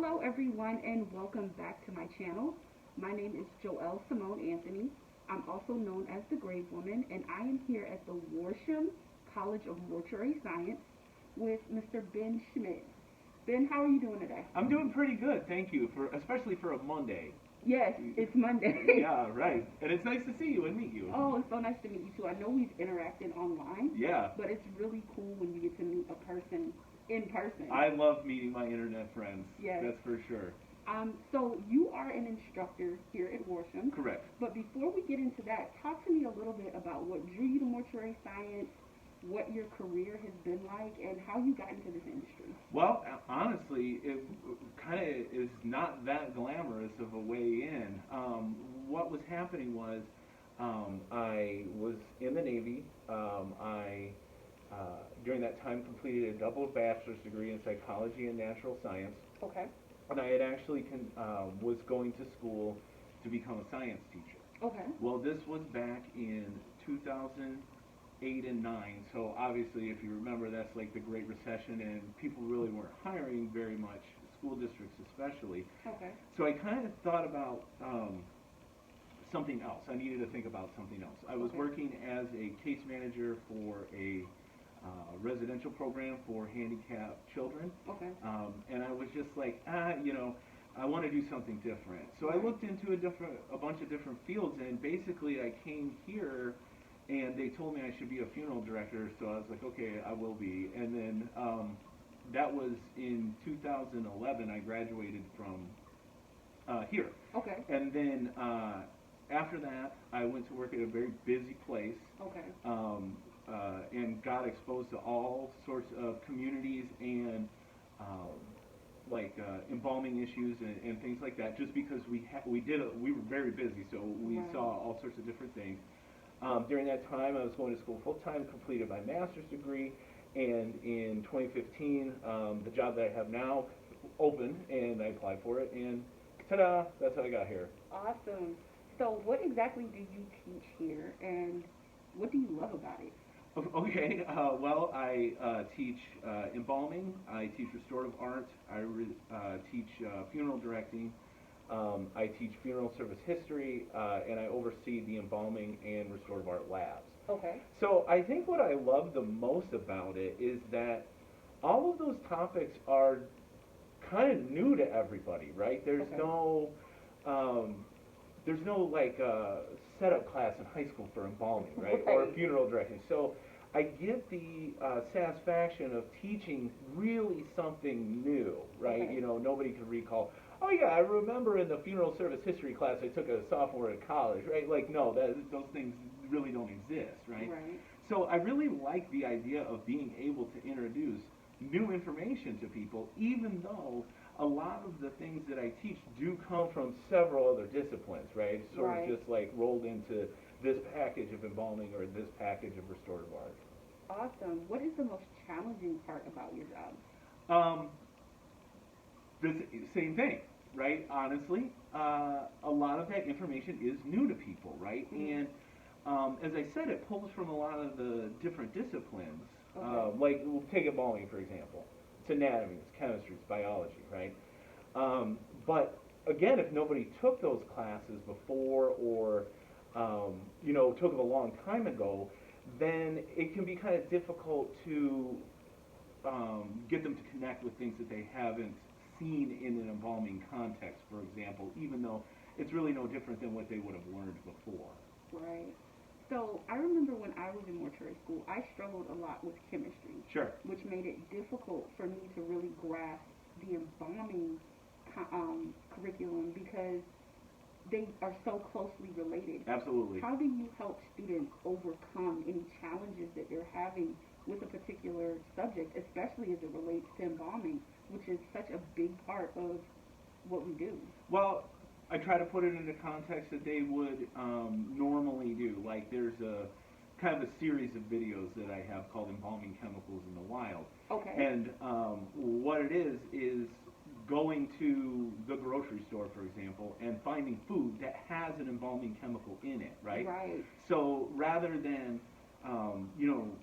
Hello, everyone, and welcome back to my channel. My name is Joelle Simone Anthony. I'm also known as the Grave Woman, and I am here at the Worsham College of Mortuary Science with Mr. Ben Schmidt. Ben, how are you doing today? I'm doing pretty good, thank you, for especially for a Monday. Yes, it's Monday. Yeah, right. And it's nice to see you and meet you. Oh, it's so nice to meet you too. I know we've interacted online. Yeah. But it's really cool when you get to meet a person in person. I love meeting my internet friends. Yes. That's for sure. So you are an instructor here at Worsham. Correct. But before we get into that, talk to me a little bit about what drew you to mortuary science, what your career has been like, and how you got into this industry. Well, honestly, it kind of is not that glamorous of a way in. What was happening was I was in the Navy. During that time, completed a double bachelor's degree in psychology and natural science. Okay. And I had actually was going to school to become a science teacher. Okay. Well, this was back in 2008 and 9, so obviously, if you remember, that's like the Great Recession, and people really weren't hiring very much, school districts especially. Okay. So I kind of thought about something else. I needed to think about something else. I was working as a case manager for a residential program for handicapped children. Okay. And I was just like, I want to do something different. So I looked into a bunch of different fields, and basically I came here, and they told me I should be a funeral director. So I was like, okay, I will be. And then that was in 2011. I graduated from here. Okay. And then after that, I went to work at a very busy place. Okay. And got exposed to all sorts of communities and embalming issues and things like that. Just because we were very busy, so we saw all sorts of different things. During that time, I was going to school full time, completed my master's degree, and in 2015, the job that I have now opened, and I applied for it, and ta-da! That's how I got here. Awesome. So, what exactly do you teach here, and what do you love about it? Okay, well, I teach embalming, I teach restorative art, I teach funeral directing, I teach funeral service history, and I oversee the embalming and restorative art labs. Okay. So I think what I love the most about it is that all of those topics are kind of new to everybody, right? There's no setup class in high school for embalming, right? Or funeral directing. So I get the satisfaction of teaching really something new, right? Okay. Nobody can recall, oh yeah, I remember in the funeral service history class I took a sophomore at college, right? Like, no, those things really don't exist, right? Right. So I really like the idea of being able to introduce new information to people, even though a lot of the things that I teach do come from several other disciplines, right? It's sort of just like rolled into this package of embalming or this package of restorative art. Awesome. What is the most challenging part about your job? The same thing, right? Honestly, a lot of that information is new to people, right? And as I said, it pulls from a lot of the different disciplines. Like, we'll take embalming, for example. It's anatomy, it's chemistry, it's biology, right? But again, if nobody took those classes before or took them a long time ago, then it can be kind of difficult to get them to connect with things that they haven't seen in an embalming context, for example, even though it's really no different than what they would have learned before. Right. So I remember when I was in mortuary school, I struggled a lot with chemistry. Sure. Which made it difficult for me to really grasp the embalming curriculum because they are so closely related. Absolutely. How do you help students overcome any challenges that they're having with a particular subject, especially as it relates to embalming, which is such a big part of what we do? Well, I try to put it in the context that they would normally do. Like, there's a kind of a series of videos that I have called Embalming Chemicals in the Wild. Okay. And what it is going to the grocery store, for example, and finding food that has an embalming chemical in it, right? Right. So rather than,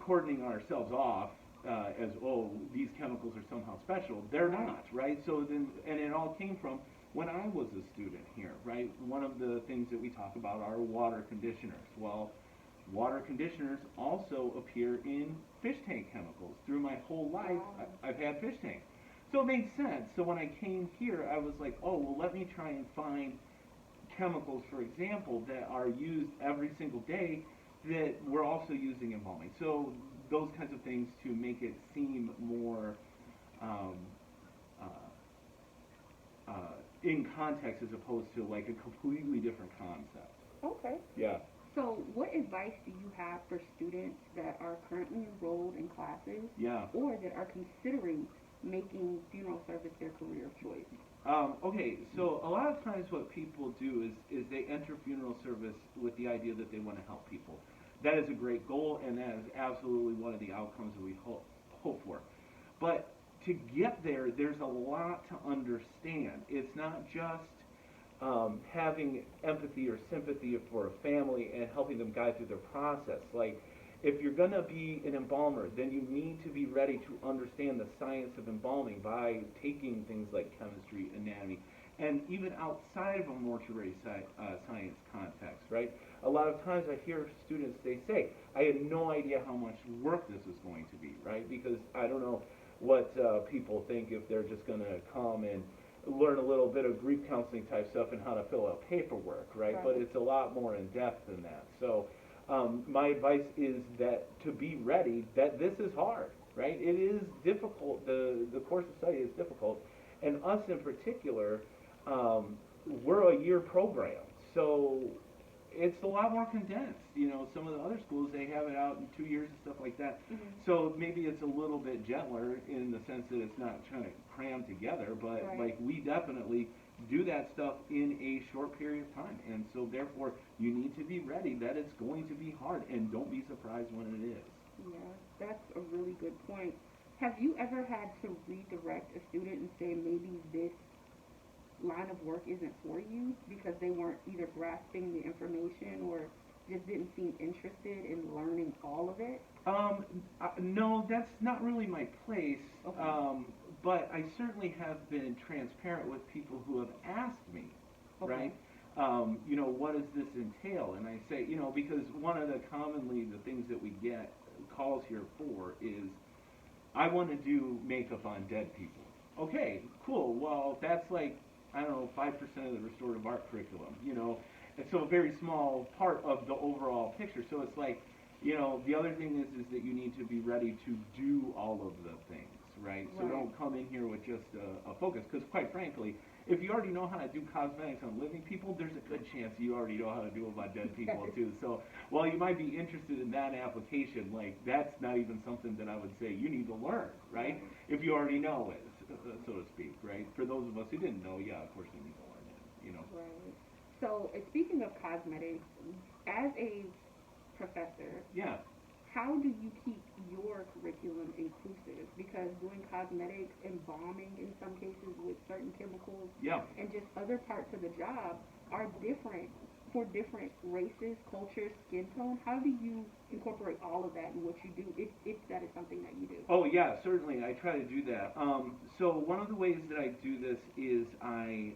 cordoning ourselves off as, oh, these chemicals are somehow special. They're not, right? So then, and it all came from when I was a student here, right? One of the things that we talk about are water conditioners. Well, water conditioners also appear in fish tank chemicals. Through my whole life, I've had fish tanks. So it made sense. So when I came here, I was like, oh, well, let me try and find chemicals, for example, that are used every single day that we're also using embalming. So those kinds of things to make it seem more um, in context as opposed to like a completely different concept. Okay. Yeah. So what advice do you have for students that are currently enrolled in classes Yeah. or that are considering making funeral service their career of choice? Okay, so a lot of times what people do is they enter funeral service with the idea that they want to help people. That is a great goal, and that is absolutely one of the outcomes that we hope for. But to get there, there's a lot to understand. It's not just having empathy or sympathy for a family and helping them guide through their process. Like, if you're going to be an embalmer, then you need to be ready to understand the science of embalming by taking things like chemistry, anatomy, and even outside of a mortuary science context, right? A lot of times I hear students, they say, I had no idea how much work this was going to be, right? Because I don't know what people think if they're just going to come and learn a little bit of grief counseling type stuff and how to fill out paperwork, right? But it's a lot more in depth than that. So my advice is that to be ready, that this is hard, right? It is difficult. The course of study is difficult. And us in particular, we're a year program. So it's a lot more condensed. You know, some of the other schools, they have it out in 2 years and stuff like that. Mm-hmm. So maybe it's a little bit gentler in the sense that it's not trying to cram together, but like we definitely do that stuff in a short period of time. And so therefore, you need to be ready that it's going to be hard, and don't be surprised when it is. Yeah, that's a really good point. Have you ever had to redirect a student and say maybe this line of work isn't for you because they weren't either grasping the information or just didn't seem interested in learning all of it? No, that's not really my place. Okay. But I certainly have been transparent with people who have asked me, right? You know, what does this entail? And I say, you know, because one of the things that we get calls here for is, I want to do makeup on dead people. Okay, cool. Well, that's like, I don't know, 5% of the restorative art curriculum, you know. And so a very small part of the overall picture. So it's like, you know, the other thing is that you need to be ready to do all of the things, right? So don't come in here with just a focus, because quite frankly, if you already know how to do cosmetics on living people, there's a good chance you already know how to do them on dead people too. So while you might be interested in that application, like that's not even something that I would say you need to learn, right? If you already know it, so to speak, right? For those of us who didn't know, yeah, of course we need to learn it, you know. Right. So speaking of cosmetics, as a professor, how do you keep your curriculum inclusive? Because doing cosmetics, embalming in some cases with certain chemicals, and just other parts of the job are different for different races, cultures, skin tone. How do you incorporate all of that in what you do, if that is something that you do? Oh yeah, certainly. I try to do that. So one of the ways that I do this is I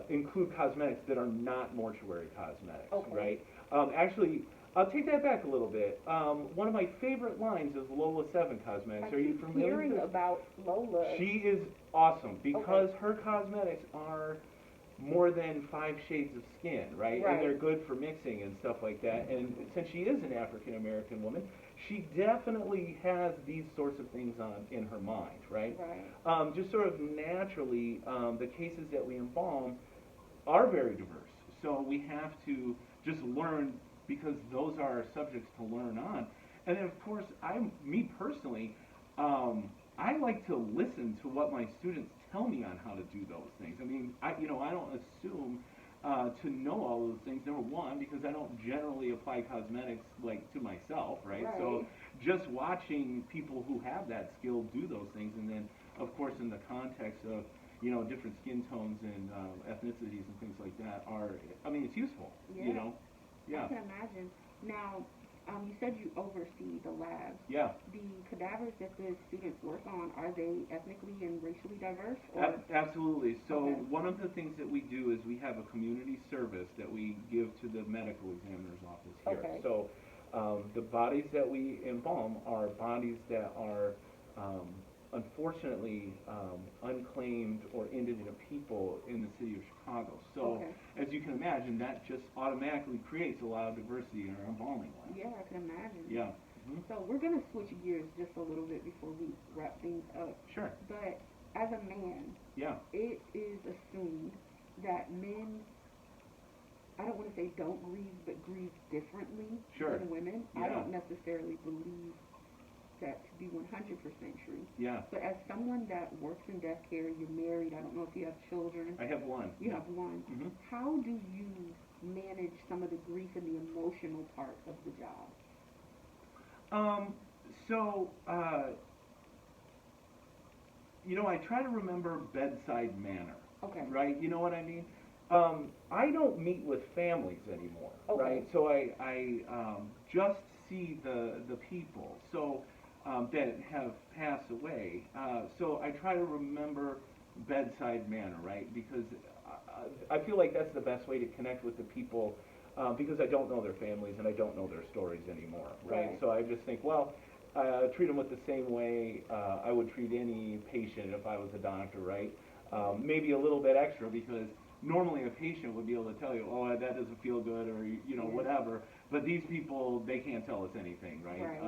include cosmetics that are not mortuary cosmetics, right? Actually, I'll take that back a little bit. One of my favorite lines is Lola 7 Cosmetics. Are you familiar hearing with this? About Lola. She is awesome because her cosmetics are more than 5 shades of skin, right? And they're good for mixing and stuff like that. And since she is an African American woman, she definitely has these sorts of things in her mind, right? Just sort of naturally, the cases that we embalm are very diverse. So we have to just learn, because those are our subjects to learn on. And then of course, me personally, I like to listen to what my students tell me on how to do those things. I mean, I don't assume to know all those things. Number one, because I don't generally apply cosmetics like to myself, right? So just watching people who have that skill do those things, and then of course in the context of, you know, different skin tones and ethnicities and things like that it's useful, you know? I can imagine. Now, You said you oversee the labs. Yeah. The cadavers that the students work on, are they ethnically and racially diverse? Or? Absolutely. So Okay. one of the things that we do is we have a community service that we give to the medical examiner's office here. Okay. So the bodies that we embalm are bodies that are unfortunately unclaimed or indigent people in the city of Chicago. So Okay. as you can imagine, that just automatically creates a lot of diversity in our embalming lab. Yeah, I can imagine. Yeah. Mhm. So we're going to switch gears just a little bit before we wrap things up. Sure. But as a man, Yeah. it is assumed that men, I don't want to say don't grieve, but grieve differently Sure. than women. I Yeah. don't necessarily believe that to be 100% true. Yeah. But as someone that works in death care, you're married, I don't know if you have children. I have one. You have one. Mhm. How do you manage some of the grief and the emotional part of the job? So, I try to remember bedside manner. Okay. Right? You know what I mean? I don't meet with families anymore. Okay. Right? So I just see the people. So that have passed away. So I try to remember bedside manner, right? Because I feel like that's the best way to connect with the people. Because I don't know their families and I don't know their stories anymore, right? Right. So I just think, well, treat them with the same way I would treat any patient if I was a doctor, right? Maybe a little bit extra because normally a patient would be able to tell you, oh, that doesn't feel good or, Yeah. whatever. But these people, they can't tell us anything, right? Right.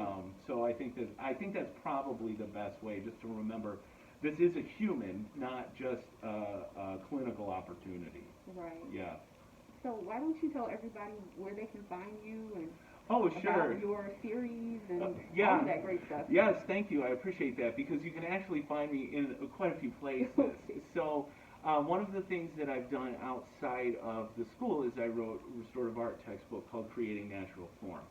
So I think that's probably the best way, just to remember this is a human, not just a clinical opportunity. Right. Yeah. So why don't you tell everybody where they can find you and Oh, sure. about your series and Yeah. all of that great stuff? Yes, thank you. I appreciate that because you can actually find me in quite a few places. Okay. So one of the things that I've done outside of the school is I wrote a restorative art textbook called Creating Natural Form.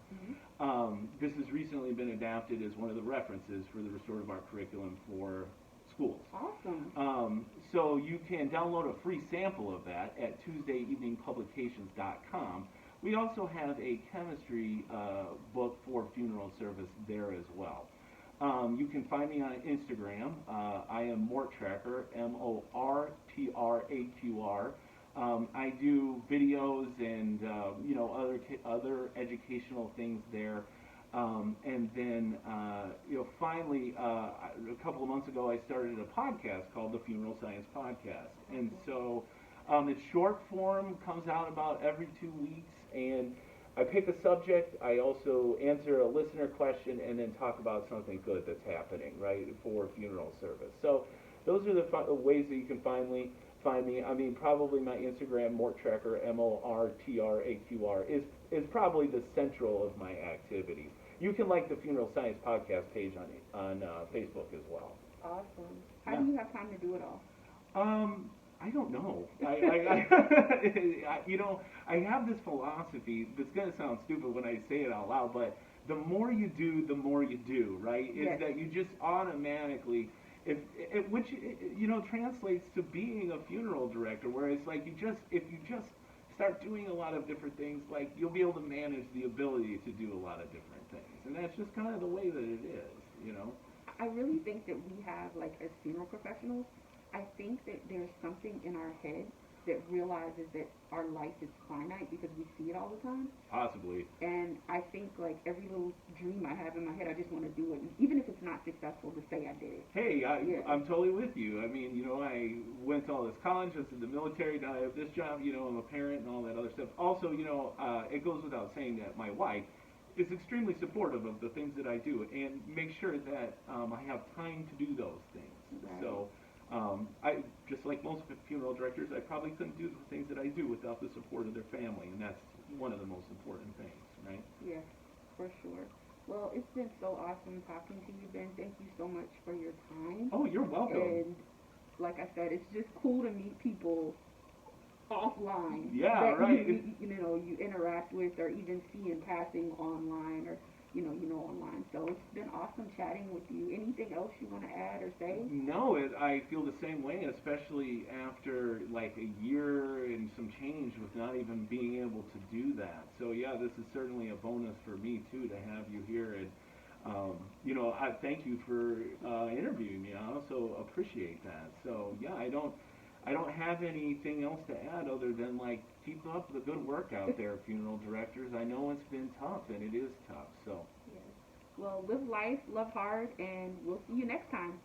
Mm-hmm. This has recently been adapted as one of the references for the restorative art curriculum for schools. Awesome. So you can download a free sample of that at TuesdayEveningPublications.com. We also have a chemistry book for funeral service there as well. You can find me on Instagram. I am MorTraqr, MorTraqr. I do videos and other educational things there. And then finally, a couple of months ago, I started a podcast called the Funeral Science Podcast. And so it's short form, comes out about every 2 weeks, and I pick a subject. I also answer a listener question and then talk about something good that's happening, right, for funeral service. So those are the ways that you can find me. I mean, probably my Instagram, MorTraqr, MorTraqr, is probably the central of my activities. You can like the Funeral Science Podcast page on Facebook as well. Awesome. How Yeah. do you have time to do it all? I don't know. I have this philosophy that's going to sound stupid when I say it out loud, but the more you do, the more you do, right? Is Yes. that you just automatically, which translates to being a funeral director, where it's like if you just start doing a lot of different things, like you'll be able to manage the ability to do a lot of different things, and that's just kind of the way that it is. I really think that we have, like, as funeral professionals, I think that there's something in our head that realizes that our life is finite because we see it all the time. Possibly. And I think, like, every little dream I have in my head, I just want to do it. And even if it's not successful, to say I did it. Hey, Yeah. I'm totally with you. I mean, I went to all this college, I was in the military, now I have this job, I'm a parent and all that other stuff. Also, it goes without saying that my wife is extremely supportive of the things that I do and make sure that I have time to do those things. Right. So, I just like most funeral directors, I probably couldn't do the things that I do without the support of their family, and that's one of the most important things, right? Yes, for sure. Well, it's been so awesome talking to you, Ben. Thank you so much for your time. Oh, you're welcome. And like I said, it's just cool to meet people offline. Yeah, that right. you interact with or even see in passing online, or online. So it's been awesome chatting with you. Anything else you want to add or say? No, I feel the same way, especially after like a year and some change with not even being able to do that. So yeah, this is certainly a bonus for me too to have you here, and I thank you for interviewing me. I also appreciate that. So yeah, I don't have anything else to add other than like keep up the good work out there, funeral directors. I know it's been tough and it is tough. So Yes. Well, live life, love hard, and we'll see you next time.